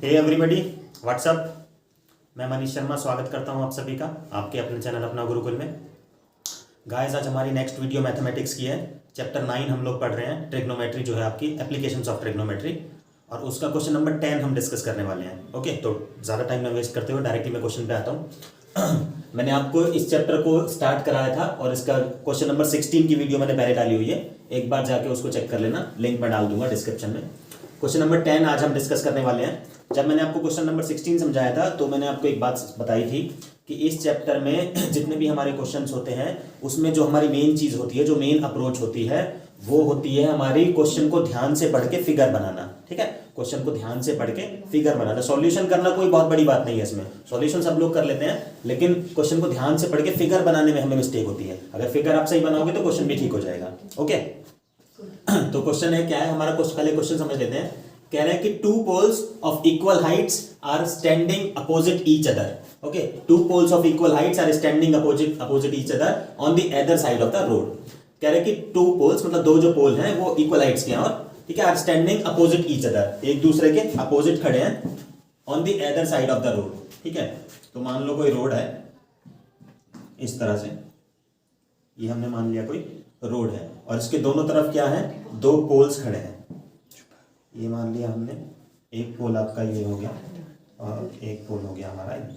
Hey everybody, WhatsApp. मैं मनीष शर्मा स्वागत करता हूं आप सभी का आपके अपने चैनल अपना गुरुकुल में। गाइस, आज हमारी नेक्स्ट वीडियो मैथमेटिक्स की है। चैप्टर 9 हम लोग पढ़ रहे हैं, ट्रिग्नोमेट्री जो है आपकी, एप्लीकेशंस ऑफ ट्रिग्नोमेट्री, और उसका क्वेश्चन नंबर 10 हम डिस्कस करने वाले हैं। ओके, तो ज़्यादा टाइम मैं वेस्ट करते हुए डायरेक्टली मैं क्वेश्चन पे आता हूँ। मैंने आपको इस चैप्टर को स्टार्ट कराया था और इसका क्वेश्चन नंबर 16 की वीडियो मैंने पहले डाली हुई है, एक बार जाके उसको चेक कर लेना, लिंक मैं डाल दूंगा डिस्क्रिप्शन में। क्वेश्चन नंबर 10 आज हम डिस्कस करने वाले हैं। जब मैंने आपको क्वेश्चन नंबर 16 समझाया था तो मैंने आपको एक बात बताई थी कि इस चैप्टर में जितने भी हमारे क्वेश्चंस होते हैं उसमें जो हमारी मेन चीज़ होती है, जो मेन अप्रोच होती है, वो होती है हमारी क्वेश्चन को ध्यान से पढ़ के फिगर बनाना। ठीक है, क्वेश्चन को ध्यान से पढ़ के फिगर बनाना। सॉल्यूशन करना कोई बहुत बड़ी बात नहीं है, इसमें सॉल्यूशन सब लोग कर लेते हैं, लेकिन क्वेश्चन को ध्यान से पढ़ के फिगर बनाने में हमें मिस्टेक होती है। अगर फिगर आप सही बनाओगे तो क्वेश्चन भी ठीक हो जाएगा। ओके, तो क्वेश्चन है क्या है हमारा, पहले क्वेश्चन समझ लेते हैं। कह रहे हैं कि two poles of equal heights are standing opposite each other. Okay, two poles of equal heights are standing opposite each other on the other side of the road. कह रहे हैं कि टू पोल्स मतलब दो जो पोल हैं वो इक्वल हाइट्स के हैं, और ठीक है, are standing opposite each other, एक दूसरे के अपोजिट खड़े हैं, on the other side of the road. ठीक है, तो मान लो कोई रोड है इस तरह से, ये हमने मान लिया कोई रोड है, और इसके दोनों तरफ क्या है, दो पोल्स खड़े हैं। ये मान लिया हमने, एक पोल आपका ये हो गया और एक पोल हो गया हमारा ये।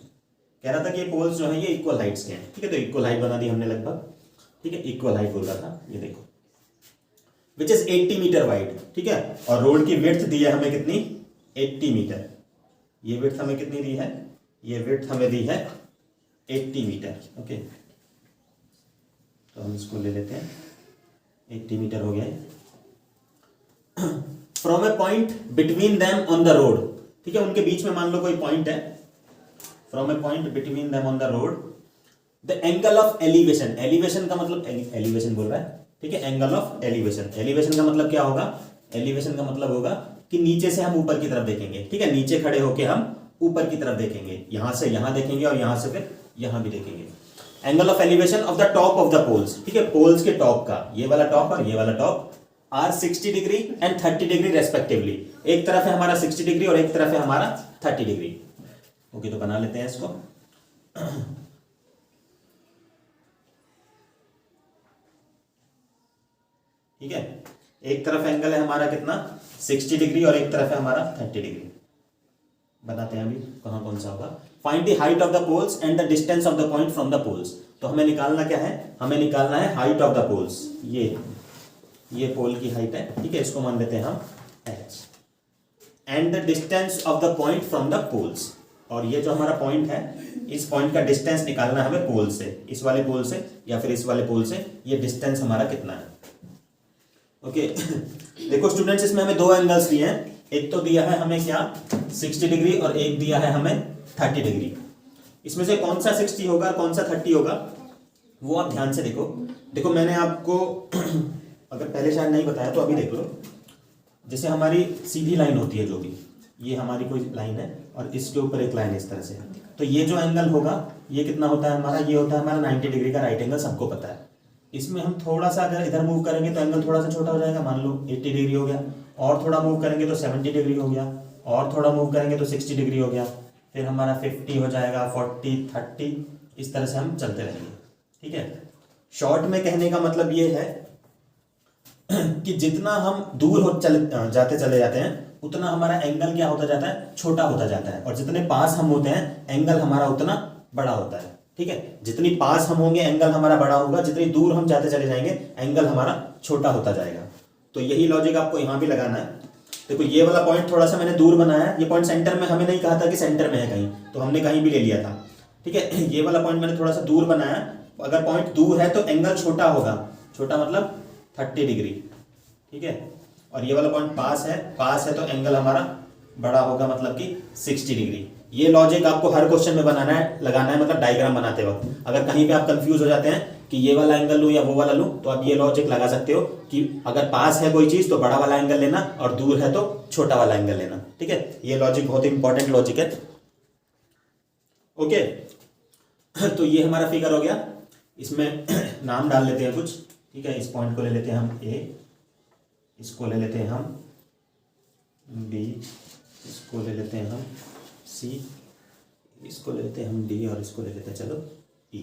कह रहा था कि ये पोल्स जो है ये इक्वल हाइट्स के हैं। ठीक है, तो इक्वल हाइट बना दी हमने लगभग। ठीक है, इक्वल हाइट बोल रहा था, ये देखो, विच इज 80 मीटर वाइड। ठीक है, और रोड की विड्थ दी है हमें कितनी, 80 मीटर। ये विड्थ हमें कितनी दी है, ये विड्थ हमें दी है 80 मीटर। ओके, तो हम इसको ले लेते हैं, 80 मीटर हो गया। From A point between them on the road. ठीक है, उनके बीच में मान लो कोई पॉइंट है, from A point between them on the road, the angle of elevation. Elevation का मतलब एलिवेशन बोल रहा है। ठीक है, एंगल ऑफ एलिवेशन। एलिवेशन का मतलब क्या होगा, एलिवेशन का मतलब होगा कि नीचे से हम ऊपर की तरफ देखेंगे। ठीक है, नीचे खड़े होके हम ऊपर की तरफ देखेंगे, यहां से यहां देखेंगे और यहां से फिर यहां भी देखेंगे। Angle of elevation of the top of the poles. ठीक है, पोल्स के टॉप का, ये वाला टॉप और ये वाला top, are 60 degree and 30 degree respectively. एक तरफ है हमारा 60 डिग्री और एक तरफ है हमारा 30 डिग्री। ओके, तो बना लेते हैं इसको। ठीक है, एक तरफ एंगल है हमारा कितना, 60 डिग्री, और एक तरफ है हमारा 30 डिग्री। बनाते हैं अभी कहां कौन सा होगा। Find the height of the poles and the distance of the point from the poles. तो हमें निकालना क्या है, हमें निकालना है हाइट ऑफ द पोल्स। ये पोल की हाइट है। ठीक है, इसको मान लेते हैं हम h, and the distance of the point from the poles. और ये जो हमारा पॉइंट है, इस पॉइंट का डिस्टेंस निकालना है हमें पोल से, इस वाले पोल से या फिर इस वाले पोल से। ये डिस्टेंस हमारा कितना है। ओके, देखो स्टूडेंट्स, इसमें हमें दो एंगल्स दिए हैं। एक तो दिया है हमें क्या, 60 डिग्री, और एक दिया है हमें 30 डिग्री। इसमें से कौन सा 60 होगा कौन सा 30 होगा वो आप ध्यान से देखो। देखो मैंने आपको अगर पहले शायद नहीं बताया तो अभी देख लो। जैसे हमारी सीधी लाइन होती है, जो भी ये हमारी कोई लाइन है और इसके ऊपर एक लाइन है इस तरह से, तो ये जो एंगल होगा ये कितना होता है हमारा, ये होता है हमारा 90 डिग्री का राइट एंगल, सबको पता है। इसमें हम थोड़ा सा अगर इधर मूव करेंगे तो एंगल थोड़ा सा छोटा हो जाएगा, मान लो 80 डिग्री हो गया, और थोड़ा मूव करेंगे तो 70 डिग्री हो गया, और थोड़ा मूव करेंगे तो 60 डिग्री हो गया, फिर हमारा 50 हो जाएगा, 40, 30, इस तरह से हम चलते रहेंगे। ठीक है, शॉर्ट में कहने का मतलब ये है कि जितना हम दूर जाते चले जाते हैं उतना हमारा एंगल क्या होता जाता है, छोटा होता जाता है, और जितने पास हम होते हैं एंगल हमारा उतना बड़ा होता है। ठीक है, जितनी पास हम होंगे एंगल हमारा बड़ा होगा, जितनी दूर हम जाते चले जाएंगे एंगल हमारा छोटा होता जाएगा। तो यही लॉजिक आपको यहां भी लगाना है। देखो ये वाला पॉइंट थोड़ा सा मैंने दूर बनाया है, ये पॉइंट सेंटर में, हमें नहीं कहा था कि सेंटर में है कहीं, तो हमने कहीं भी ले लिया था। ठीक है, ये वाला पॉइंट मैंने थोड़ा सा दूर बनाया। अगर पॉइंट दूर है तो एंगल छोटा होगा, छोटा मतलब 30 डिग्री। ठीक है, और ये वाला पॉइंट पास है तो एंगल हमारा बड़ा होगा, मतलब कि 60 डिग्री। ये लॉजिक आपको हर क्वेश्चन में बनाना है, लगाना है, मतलब डायग्राम बनाते वक्त। अगर कहीं पे आप कंफ्यूज हो जाते हैं कि ये वाला एंगल लूं या वो वाला लूं, तो आप ये लॉजिक लगा सकते हो कि अगर पास है कोई चीज तो बड़ा वाला एंगल लेना, और दूर है तो छोटा वाला एंगल लेना। ठीक है, ये लॉजिक बहुत इंपॉर्टेंट लॉजिक है। ओके, तो ये हमारा फिगर हो गया। इसमें नाम डाल लेते हैं कुछ। ठीक है, इस पॉइंट को ले लेते हैं हम ए, इसको ले लेते हैं हम बी, इसको ले लेते हैं हम C, इसको ले लेते हैं हम D और इसको ले लेते हैं चलो E।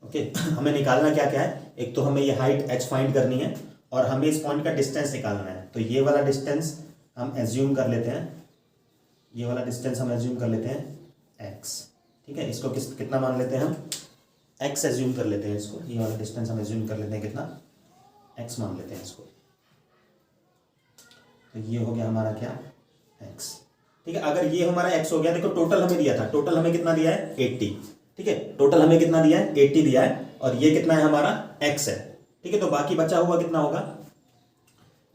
ओके, हमें निकालना क्या क्या है, एक तो हमें ये हाइट h फाइंड करनी है और हमें इस पॉइंट का डिस्टेंस निकालना है। तो ये वाला डिस्टेंस हम एज्यूम कर लेते हैं, ये वाला डिस्टेंस हम एज्यूम कर लेते हैं x, ठीक है। इसको कितना मान लेते हैं हम, x एज्यूम कर लेते हैं इसको, ये वाला डिस्टेंस हम एज्यूम कर लेते हैं कितना, x मान लेते हैं इसको। तो ये हो गया हमारा क्या, x, ठीक है। अगर ये हमारा x हो गया, देखो टोटल हमें दिया था, टोटल हमें कितना दिया है 80, ठीक है। टोटल हमें कितना दिया है 80 दिया है और ये कितना है हमारा x है, ठीक है। तो बाकी बचा हुआ कितना होगा,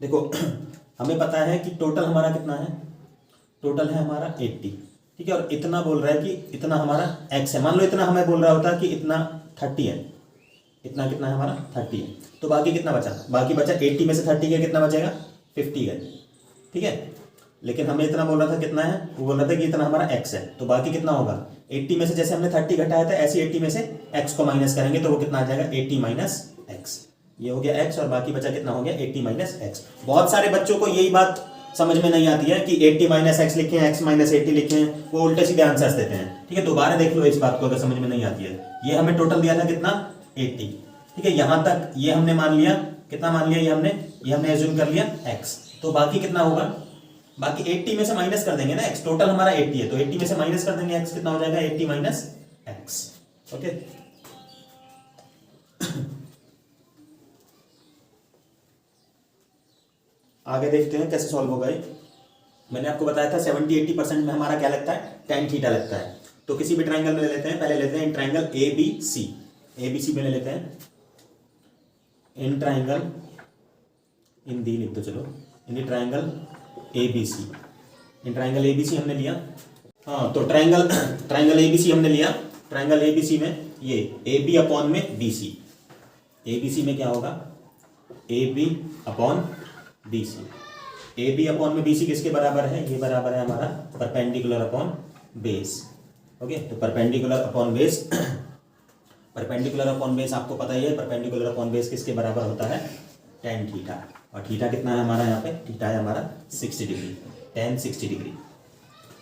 देखो हमें पता है कि टोटल हमारा कितना है, टोटल है हमारा 80, ठीक है। और इतना बोल रहा है कि इतना हमारा x है, मान लो इतना हमें बोल रहा होता कि इतना 30 है, इतना कितना है हमारा 30 है, तो बाकी कितना बचा, बाकी बचा 80 में से 30 गया कितना बचेगा 50 गए, ठीक है। लेकिन हमें इतना बोल रहा था कितना है, वो बोल रहा था कि इतना हमारा x है, तो बाकी कितना होगा 80 में से जैसे हमने 30 घटाया था ऐसे 80 में से x को माइनस करेंगे तो वो कितना आ जाएगा 80 माइनस x, ये हो गया x और बाकी बचा कितना हो गया 80 माइनस x। बहुत सारे बच्चों को यही बात समझ में नहीं आती है कि 80 माइनस एक्स लिखे हैं, x माइनस 80 लिखे हैं, वो उल्टे सीधे आंसर्स देते हैं, ठीक है। दोबारा देख लो इस बात को अगर समझ में नहीं आती है। ये हमें टोटल दिया था कितना 80, ठीक है। यहां तक ये हमने मान लिया, कितना मान लिया ये हमने एज्यूम कर लिया x, तो बाकी कितना होगा, बाकी 80 में से माइनस कर देंगे ना x, टोटल हमारा 80 है तो 80 में से माइनस कर देंगे x, कितना हो जाएगा 80 माइनस x, ओके। आगे देखते हैं कैसे सॉल्व होगा ये। मैंने आपको बताया था 70-80% में हमारा क्या लगता है, tan थीटा लगता है। तो किसी भी ट्राइंगल में ले लेते हैं, पहले लेते हैं इन ट्राइंगल ABC में ले लेते हैं, इन ट्राइंगल इन दी लिख दो चलो, in triangle ABC, in triangle ABC हमने लिया, हाँ तो ट्राइंगल ABC हमने लिया, ट्राइंगल ABC में ये AB अपॉन में BC, ABC में क्या होगा AB upon BC, AB upon में BC किसके बराबर है, ये बराबर है हमारा परपेंडिकुलर अपॉन बेस, ओके। तो perpendicular upon base, perpendicular upon base आपको पता ही है, परपेंडिकुलर अपॉन बेस किसके बराबर होता है tan थीटा, और थीटा कितना है हमारा यहाँ पे, थीटा है हमारा 60 डिग्री, tan 60 डिग्री।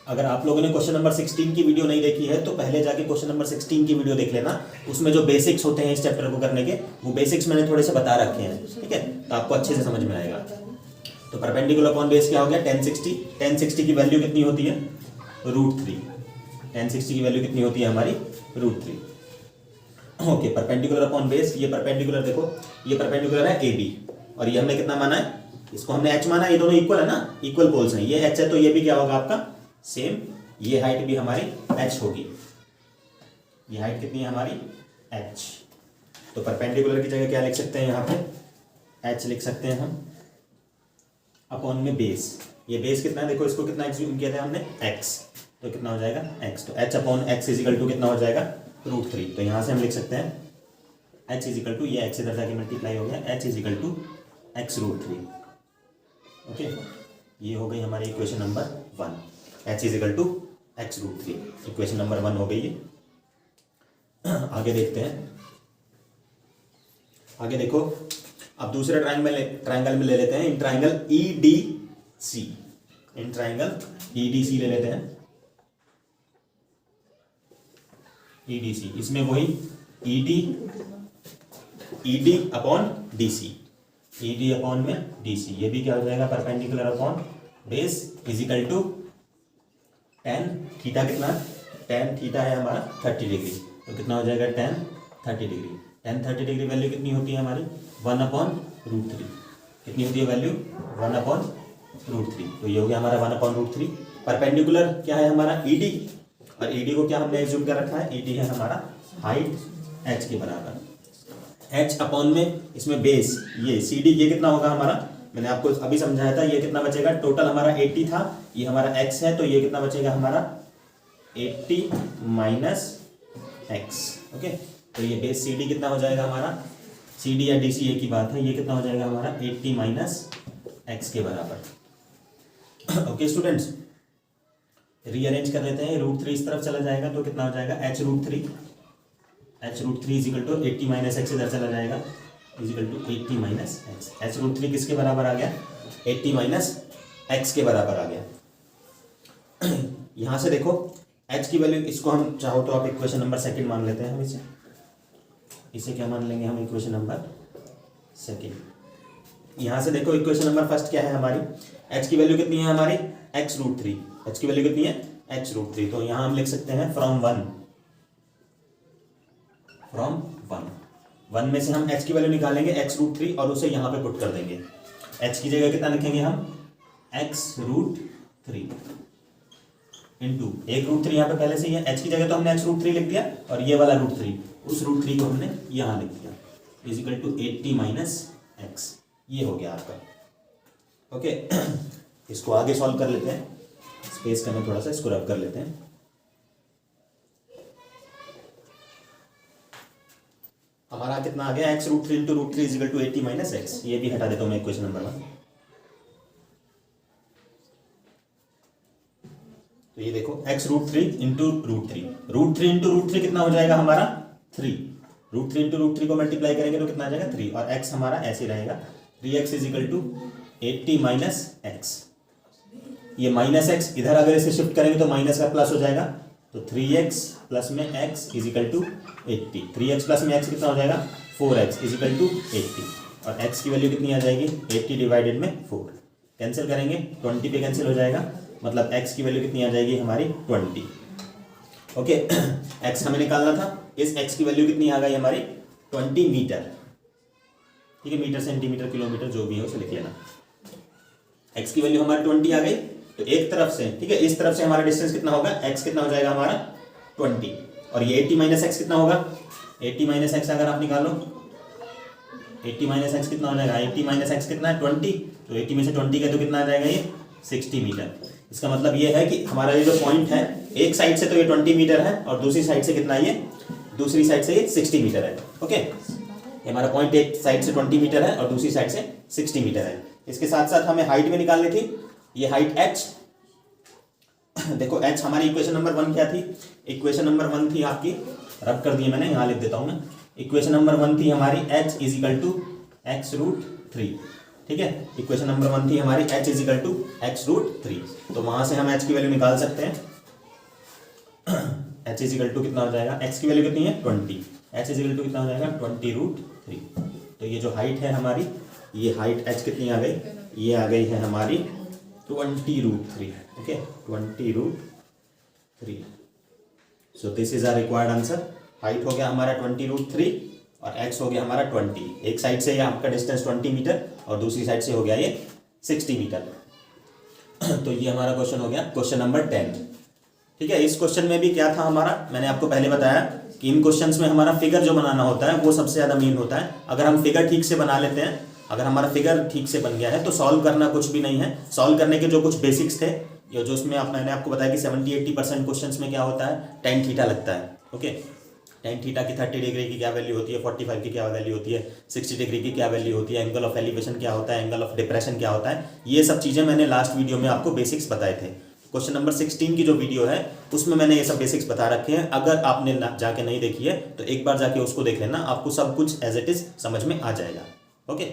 अगर आप लोगों ने क्वेश्चन नंबर 16 की वीडियो नहीं देखी है तो पहले जाके क्वेश्चन नंबर 16 की वीडियो देख लेना, उसमें जो बेसिक्स होते हैं इस चैप्टर को करने के वो बेसिक्स मैंने थोड़े से बता रखे हैं, ठीक है। तो आपको अच्छे से समझ में आएगा। तो परपेंडिकुलर अपॉन बेस क्या हो गया tan 60 की वैल्यू कितनी होती है √3, tan 60 की वैल्यू कितनी होती है हमारी √3, ओके। परपेंडिकुलर अपॉन बेस, ये परपेंडिकुलर देखो, ये परपेंडिकुलर है AB और ये हमने कितना माना है, इसको हमने h माना, ये दोनों इक्वल है ना, इक्वल पोल्स हैं, ये h है तो ये भी क्या होगा आपका सेम, ये हाइट भी हमारी h होगी, ये हाइट कितनी है हमारी h। तो परपेंडिकुलर की जगह क्या लिख सकते हैं यहाँ पे h लिख सकते हैं हम, अपॉन में बेस, ये बेस कितना है देखो, इसको कितना एज्यूम किया था हमने x, तो कितना हो जाएगा x, तो h upon x equal to कितना हो जाएगा √3। तो यहाँ से हम लिख सकते हैं h इजिकल टू, ये x इधर जाके मल्टीप्लाई हो गया, h equal to x √3, okay. ये हो गई हमारी equation number 1, h equal to x √3, equation number 1 हो गई है। आगे देखते हैं, आगे देखो, अब दूसरे ट्राइंगल में ले लेते हैं, in triangle EDC, in triangle EDC ले लेते हैं, EDC, इसमें वही ED upon DC, ED upon में DC, ये भी क्या हो जाएगा perpendicular upon base equal to tan theta, कितना tan थीटा है हमारा 30 डिग्री, तो कितना हो जाएगा tan 30 degree, tan 30 degree value कितनी होती है हमारी 1/√3, कितनी होती है वैल्यू 1/√3, तो ये हो गया हमारा 1/√3। परपेंडिकुलर क्या है हमारा ED, और ED को क्या हमने एज्यूम कर रखा है, ED है हमारा हाइट h के बराबर, h अपॉन में इसमें बेस, ये CD, ये कितना होगा हमारा, मैंने आपको अभी समझाया था, ये कितना बचेगा, टोटल हमारा 80 था, ये हमारा x है, तो ये कितना बचेगा हमारा 80 माइनस x, ओके। तो ये बेस CD कितना हो जाएगा हमारा, CD या DC एक ही बात है, ये कितना हो जाएगा हमारा 80 माइनस x के बराबर, ओके स्टूडेंट्स। रीअरेंज कर लेते हैं, √3 इस तरफ चला जाएगा तो कितना हो जाएगा h√3 is equal to 80 minus x इधर चला जाएगा, is equal to 80 minus x, h√3 किसके बराबर आ गया 80 माइनस x के बराबर आ गया, यहाँ से देखो h की वैल्यू, इसको हम चाहो तो आप इक्वेशन नंबर सेकंड मान लेते हैं, हम इसे क्या मान लेंगे हम, इक्वेशन नंबर सेकंड। यहाँ से देखो इक्वेशन नंबर फर्स्ट क्या है हमारी, h की वैल्यू कितनी है हमारी x√3, h की वैल्यू कितनी है x√3। तो यहाँ हम लिख सकते हैं फ्रॉम वन में से हम h की वैल्यू निकालेंगे x√3 और उसे यहाँ पे पुट कर देंगे। h की जगह कितना लिखेंगे हम, x√3 इंटू एक √3 यहाँ पे पहले से ही है, h की जगह तो हमने x√3 लिख दिया और ये वाला √3, उस √3 को हमने यहाँ लिख दिया, इजिकल टू 80 माइनस x। ये हो गया आपका। ओके, इसको आगे सॉल्व कर लेते हैं, स्पेस का मैं थोड़ा सा इसको रब कर लेते हैं। हमारा कितना आ गया, x√3 into √3 equal to 80 minus x। ये भी हटा देता हूँ मैं इक्वेशन नंबर 1। तो ये देखो x√3 इंटू √3 इंटू √3 कितना हो जाएगा हमारा 3, √3 इंटू √3 को मल्टीप्लाई करेंगे तो कितना आ जाएगा 3, और x हमारा ऐसे रहेगा 3x equal to 80 minus x। ये माइनस x इधर अगर इसे शिफ्ट करेंगे तो माइनस का प्लस हो जाएगा, तो 3x प्लस में x equal to 80, 3x plus में x कितना हो जाएगा 4x इजिकल टू 80, और x की वैल्यू कितनी आ जाएगी 80 डिवाइडेड में 4। कैंसिल करेंगे 20 पे कैंसिल हो जाएगा, मतलब x की वैल्यू कितनी आ जाएगी हमारी 20। ओके, x हमें निकालना था, इस x की वैल्यू कितनी आ गई हमारी 20 मीटर। ठीक है, मीटर सेंटीमीटर किलोमीटर जो भी है उसे लिख लेना। x की वैल्यू हमारी 20 आ गई, तो एक तरफ से, ठीक है, इस तरफ से हमारा डिस्टेंस कितना होगा, x कितना हो जाएगा हमारा 20, और ये 80 माइनस एक्स कितना होगा, 80 माइनस एक्स अगर आप निकालो 80 माइनस एक्स कितना हो जाएगा, 80 माइनस एक्स कितना है 20, तो 80 में से 20 का तो कितना आ जाएगा ये 60 मीटर। इसका मतलब ये है कि हमारा ये जो पॉइंट है, एक साइड से तो ये 20 मीटर है और दूसरी साइड से कितना, ये दूसरी साइड से ये 60 मीटर है। ओके, हमारा पॉइंट एक साइड से 20 मीटर है और दूसरी साइड से 60 मीटर है। इसके साथ साथ हमें हाइट में निकालनी थी, ये हाइट h, देखो h हमारी इक्वेशन नंबर 1 क्या थी, इक्वेशन नंबर 1 थी आपकी, रब कर दिए मैंने, यहाँ लिख देता हूँ मैं, इक्वेशन नंबर 1 थी हमारी h इजिकल टू x√3। ठीक है, इक्वेशन नंबर 1 थी हमारी h इजिकल टू x√3, तो वहां से हम h की वैल्यू निकाल सकते हैं। h इजिकल टू कितना हो जाएगा, x की वैल्यू कितनी है 20, h इजिकल टू कितना हो जाएगा 20√3। तो ये जो हाइट है हमारी, ये हाइट h कितनी आ गई, ये आ गई है हमारी 20√3। Okay, 20√3। So this is our required answer. Height हो गया हमारा 20√3 और x हो गया हमारा 20। एक साइड से ये आपका डिस्टेंस 20 मीटर और दूसरी साइड से हो गया ये 60 मीटर। तो ये हमारा क्वेश्चन हो गया, क्वेश्चन नंबर 10। ठीक है, इस क्वेश्चन में भी क्या था हमारा, मैंने आपको पहले बताया कि इन क्वेश्चंस में हमारा फिगर जो बनाना होता है वो सबसे ज़्यादा मेन होता है। अगर हम फिगर ठीक से बना लेते हैं, अगर हमारा फिगर ठीक से बन गया है तो सॉल्व करना कुछ भी नहीं है। सॉल्व करने के जो कुछ बेसिक्स थे, या जो उसमें मैंने आपको बताया कि 70-80% क्वेश्चंस में क्या होता है, tan थीटा लगता है। ओके, tan थीटा की 30 डिग्री की क्या वैल्यू होती है, 45 की क्या वैल्यू होती है, 60 डिग्री की क्या वैल्यू होती है, एंगल ऑफ एलिवेशन क्या होता है, एंगल ऑफ डिप्रेशन क्या होता है, ये सब चीज़ें मैंने लास्ट वीडियो में आपको बेसिक्स बताए थे। क्वेश्चन नंबर 16 की जो वीडियो है उसमें मैंने ये सब बेसिक्स बता रखे हैं। अगर आपने जाके नहीं देखी है तो एक बार जाके उसको देख लेना, आपको सब कुछ एज इट इज समझ में आ जाएगा। ओके।